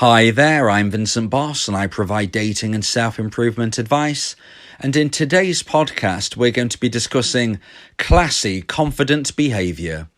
Hi there, I'm Vincent Boss and I provide dating and self-improvement advice. And in today's podcast, we're going to be discussing classy, confident behaviour.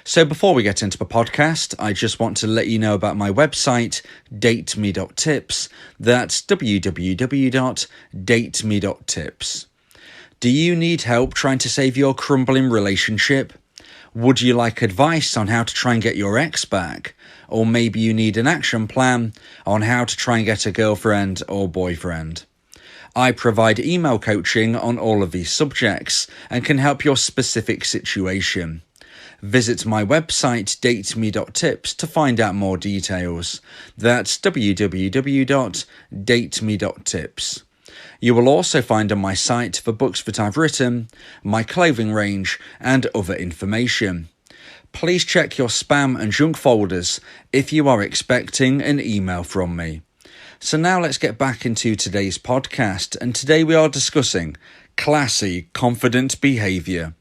So before we get into the podcast, I just want to let you know about my website, dateme.tips. That's www.dateme.tips. Do you need help trying to save your crumbling relationship? Would you like advice on how to try and get your ex back? Or maybe you need an action plan on how to try and get a girlfriend or boyfriend. I provide email coaching on all of these subjects and can help your specific situation. Visit my website dateme.tips to find out more details. That's www.dateme.tips. You will also find on my site the books that I've written, my clothing range, and other information. Please check your spam and junk folders if you are expecting an email from me. So now let's get back into today's podcast, and today we are discussing classy, confident behaviour.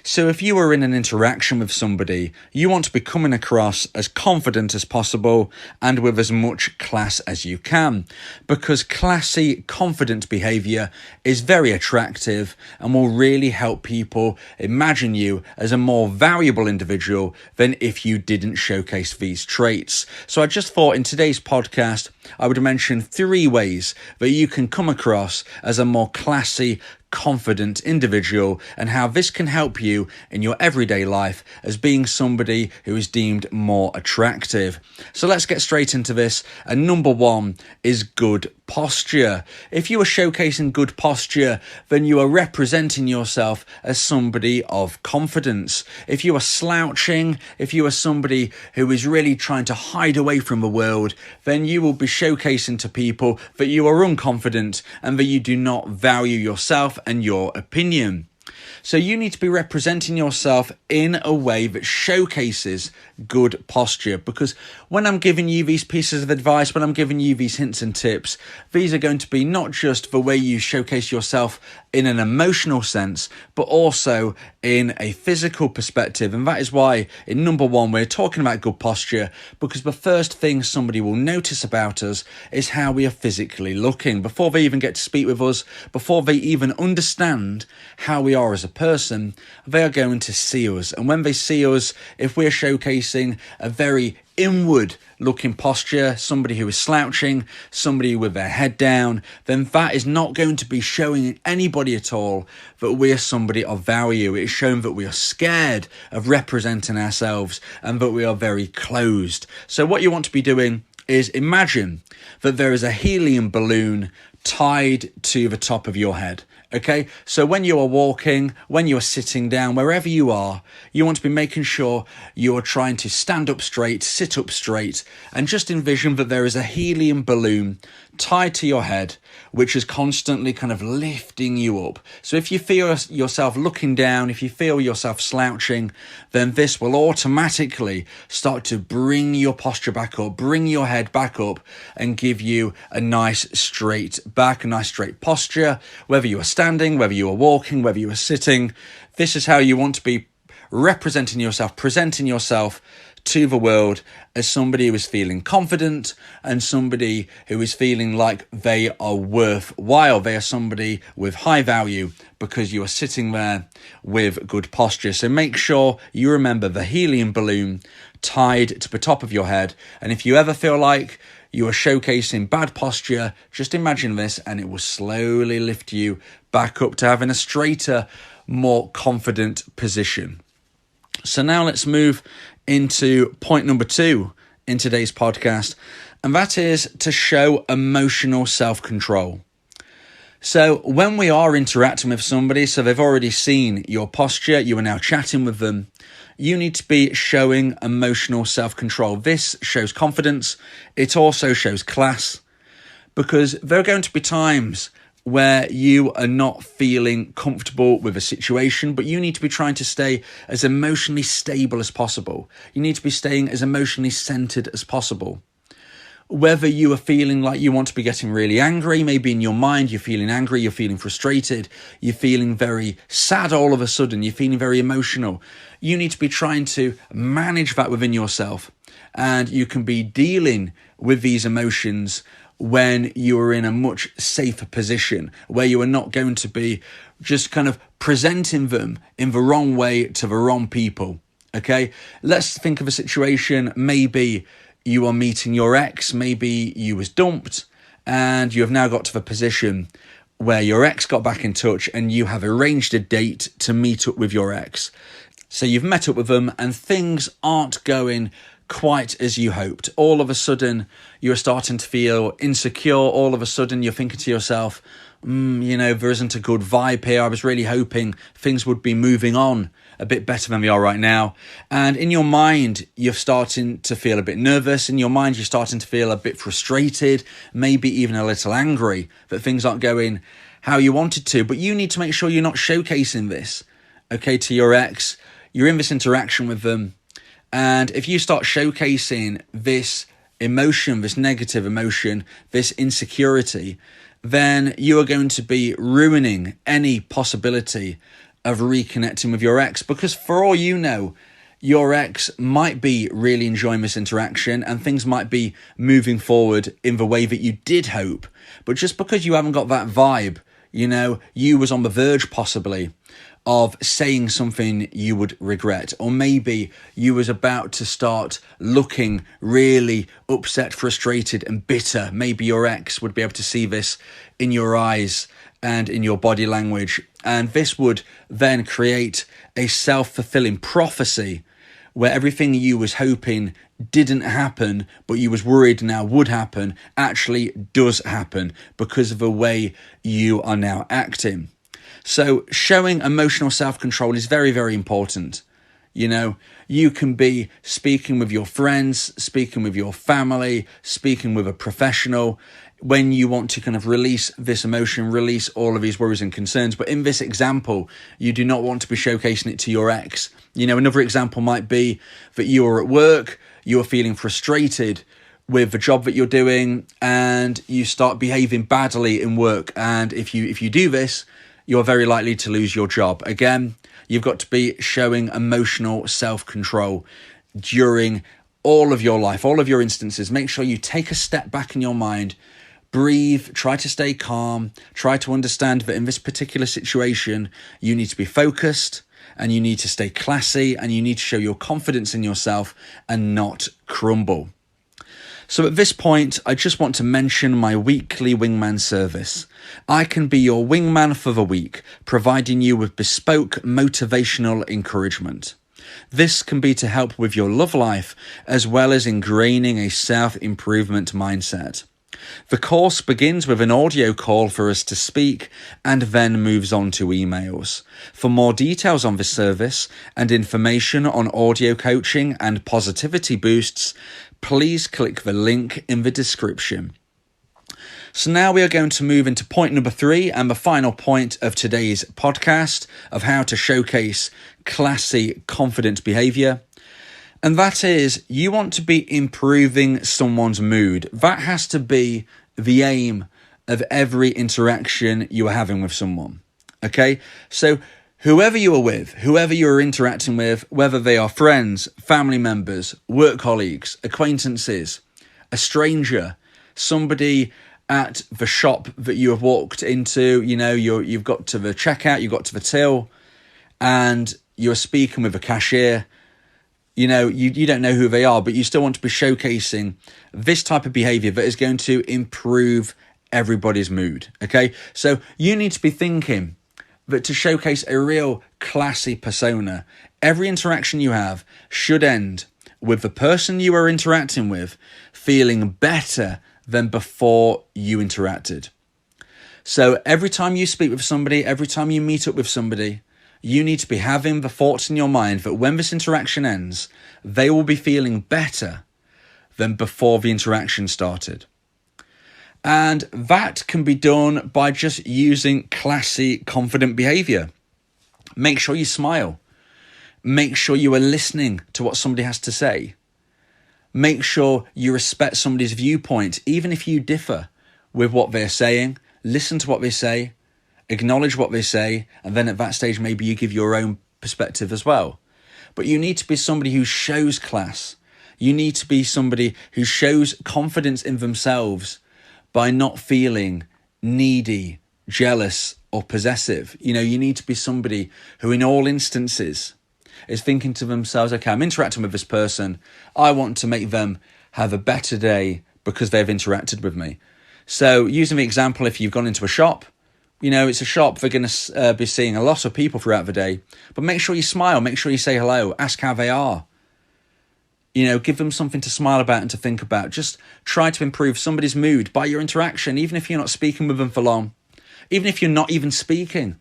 So if you are in an interaction with somebody, you want to be coming across as confident as possible and with as much class as you can, because classy, confident behaviour is very attractive and will really help people imagine you as a more valuable individual than if you didn't showcase these traits. So I just thought in today's podcast, I would mention 3 ways that you can come across as a more classy, confident individual and how this can help you in your everyday life as being somebody who is deemed more attractive. So let's get straight into this. And number 1 is good posture. If you are showcasing good posture, then you are representing yourself as somebody of confidence. If you are slouching, if you are somebody who is really trying to hide away from the world, then you will be showcasing to people that you are unconfident and that you do not value yourself and your opinion. So you need to be representing yourself in a way that showcases good posture, because when I'm giving you these pieces of advice, when I'm giving you these hints and tips, these are going to be not just the way you showcase yourself in an emotional sense, but also in a physical perspective. And that is why in number 1, we're talking about good posture, because the first thing somebody will notice about us is how we are physically looking. Before they even get to speak with us, before they even understand how we are as a person, they are going to see us. And when they see us, if we're showcasing a very inward looking posture, somebody who is slouching, somebody with their head down, then that is not going to be showing anybody at all that we are somebody of value. It is showing that we are scared of representing ourselves and that we are very closed. So what you want to be doing is imagine that there is a helium balloon tied to the top of your head. Okay, so when you are walking, when you are sitting down, wherever you are, you want to be making sure you are trying to stand up straight, sit up straight, and just envision that there is a helium balloon tied to your head, which is constantly kind of lifting you up. So if you feel yourself looking down, if you feel yourself slouching, then this will automatically start to bring your posture back up, bring your head back up, and give you a nice straight back, a nice straight posture, whether you are standing, whether you are walking, whether you are sitting. This is how you want to be representing yourself, presenting yourself to the world as somebody who is feeling confident and somebody who is feeling like they are worthwhile. They are somebody with high value because you are sitting there with good posture. So make sure you remember the helium balloon tied to the top of your head. And if you ever feel like you are showcasing bad posture, just imagine this and it will slowly lift you back up to having a straighter, more confident position. So now let's move into point number 2 in today's podcast, and that is to show emotional self-control. So when we are interacting with somebody, so they've already seen your posture, you are now chatting with them, you need to be showing emotional self-control. This shows confidence. It also shows class, because there are going to be times where you are not feeling comfortable with a situation, but you need to be trying to stay as emotionally stable as possible. You need to be staying as emotionally centered as possible. Whether you are feeling like you want to be getting really angry, maybe in your mind you're feeling angry, you're feeling frustrated, you're feeling very sad all of a sudden, you're feeling very emotional. You need to be trying to manage that within yourself and you can be dealing with these emotions when you are in a much safer position, where you are not going to be just kind of presenting them in the wrong way to the wrong people. Okay, let's think of a situation. Maybe you are meeting your ex, maybe you was dumped, and you have now got to the position where your ex got back in touch and you have arranged a date to meet up with your ex. So you've met up with them and things aren't going quite as you hoped. All of a sudden, you're starting to feel insecure. All of a sudden, you're thinking to yourself, there isn't a good vibe here. I was really hoping things would be moving on a bit better than they are right now. And in your mind, you're starting to feel a bit nervous. In your mind, you're starting to feel a bit frustrated, maybe even a little angry that things aren't going how you wanted to. But you need to make sure you're not showcasing this, okay, to your ex. You're in this interaction with them. And if you start showcasing this emotion, this negative emotion, this insecurity, then you are going to be ruining any possibility of reconnecting with your ex, because for all you know, your ex might be really enjoying this interaction and things might be moving forward in the way that you did hope. But just because you haven't got that vibe, you was on the verge possibly of saying something you would regret, or maybe you was about to start looking really upset, frustrated and bitter. Maybe your ex would be able to see this in your eyes and in your body language, and this would then create a self-fulfilling prophecy where everything you was hoping didn't happen but you was worried now would happen actually does happen because of the way you are now acting. So showing emotional self-control is very, very important. You can be speaking with your friends, speaking with your family, speaking with a professional when you want to kind of release this emotion, release all of these worries and concerns. But in this example, you do not want to be showcasing it to your ex. Another example might be that you are at work, you are feeling frustrated with the job that you're doing, and you start behaving badly in work. And if you do this, you're very likely to lose your job. Again, you've got to be showing emotional self-control during all of your life, all of your instances. Make sure you take a step back in your mind, breathe, try to stay calm, try to understand that in this particular situation, you need to be focused and you need to stay classy and you need to show your confidence in yourself and not crumble. So at this point, I just want to mention my weekly wingman service. I can be your wingman for the week, providing you with bespoke motivational encouragement. This can be to help with your love life, as well as ingraining a self-improvement mindset. The course begins with an audio call for us to speak and then moves on to emails. For more details on this service and information on audio coaching and positivity boosts, please click the link in the description. So now we are going to move into point number 3 and the final point of today's podcast of how to showcase classy, confident behaviour. And that is, you want to be improving someone's mood. That has to be the aim of every interaction you are having with someone. Okay? So whoever you are with, whoever you are interacting with, whether they are friends, family members, work colleagues, acquaintances, a stranger, somebody at the shop that you have walked into, you've got to the checkout, you've got to the till, and you're speaking with a cashier. You don't know who they are, but you still want to be showcasing this type of behavior that is going to improve everybody's mood. Okay, so you need to be thinking that to showcase a real classy persona, every interaction you have should end with the person you are interacting with feeling better than before you interacted. So every time you speak with somebody, every time you meet up with somebody, you need to be having the thoughts in your mind that when this interaction ends, they will be feeling better than before the interaction started. And that can be done by just using classy, confident behavior. Make sure you smile. Make sure you are listening to what somebody has to say. Make sure you respect somebody's viewpoint, even if you differ with what they're saying. Listen to what they say. Acknowledge what they say, and then at that stage maybe you give your own perspective as well. But you need to be somebody who shows class, You need to be somebody who shows confidence in themselves by not feeling needy, jealous, or possessive. You need to be somebody who in all instances is thinking to themselves, okay, I'm interacting with this person. I want to make them have a better day because they've interacted with me. So using the example, if you've gone into a shop, it's a shop, they're going to be seeing a lot of people throughout the day, but make sure you smile, make sure you say hello, ask how they are. Give them something to smile about and to think about. Just try to improve somebody's mood by your interaction, even if you're not speaking with them for long, even if you're not even speaking.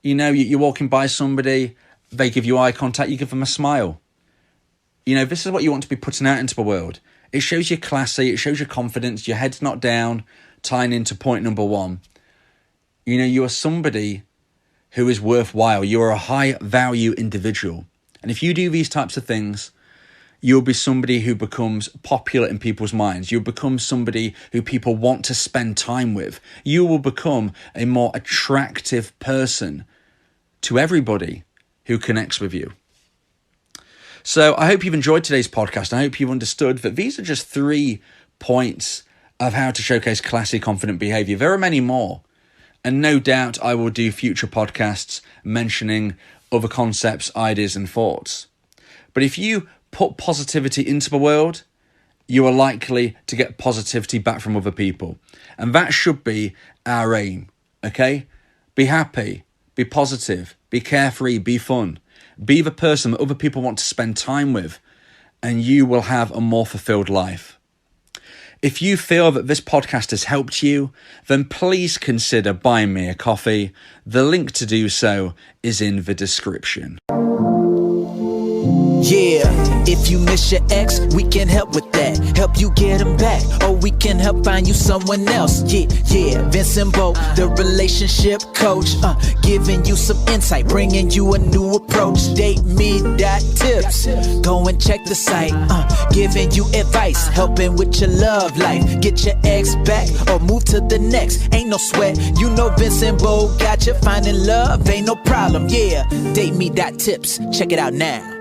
You're walking by somebody, they give you eye contact, you give them a smile. This is what you want to be putting out into the world. It shows you're classy, it shows your confidence, your head's not down, tying into point number one. You are somebody who is worthwhile. You're a high value individual. And if you do these types of things, you'll be somebody who becomes popular in people's minds. You'll become somebody who people want to spend time with. You will become a more attractive person to everybody who connects with you. So I hope you've enjoyed today's podcast. I hope you've understood that these are just 3 points of how to showcase classy, confident behavior. There are many more. And no doubt I will do future podcasts mentioning other concepts, ideas, and thoughts. But if you put positivity into the world, you are likely to get positivity back from other people. And that should be our aim, okay? Be happy, be positive, be carefree, be fun. Be the person that other people want to spend time with, and you will have a more fulfilled life. If you feel that this podcast has helped you, then please consider buying me a coffee. The link to do so is in the description. Yeah, if you miss your ex, we can help with that. Help you get him back, or we can help find you someone else. Yeah, Vincent Bo, the relationship coach, giving you some insight, bringing you a new approach. DateMe.tips, go and check the site, giving you advice, helping with your love life. Get your ex back, or move to the next. Ain't no sweat, Vincent Bo got you. Finding love ain't no problem. Yeah, DateMe.tips, check it out now.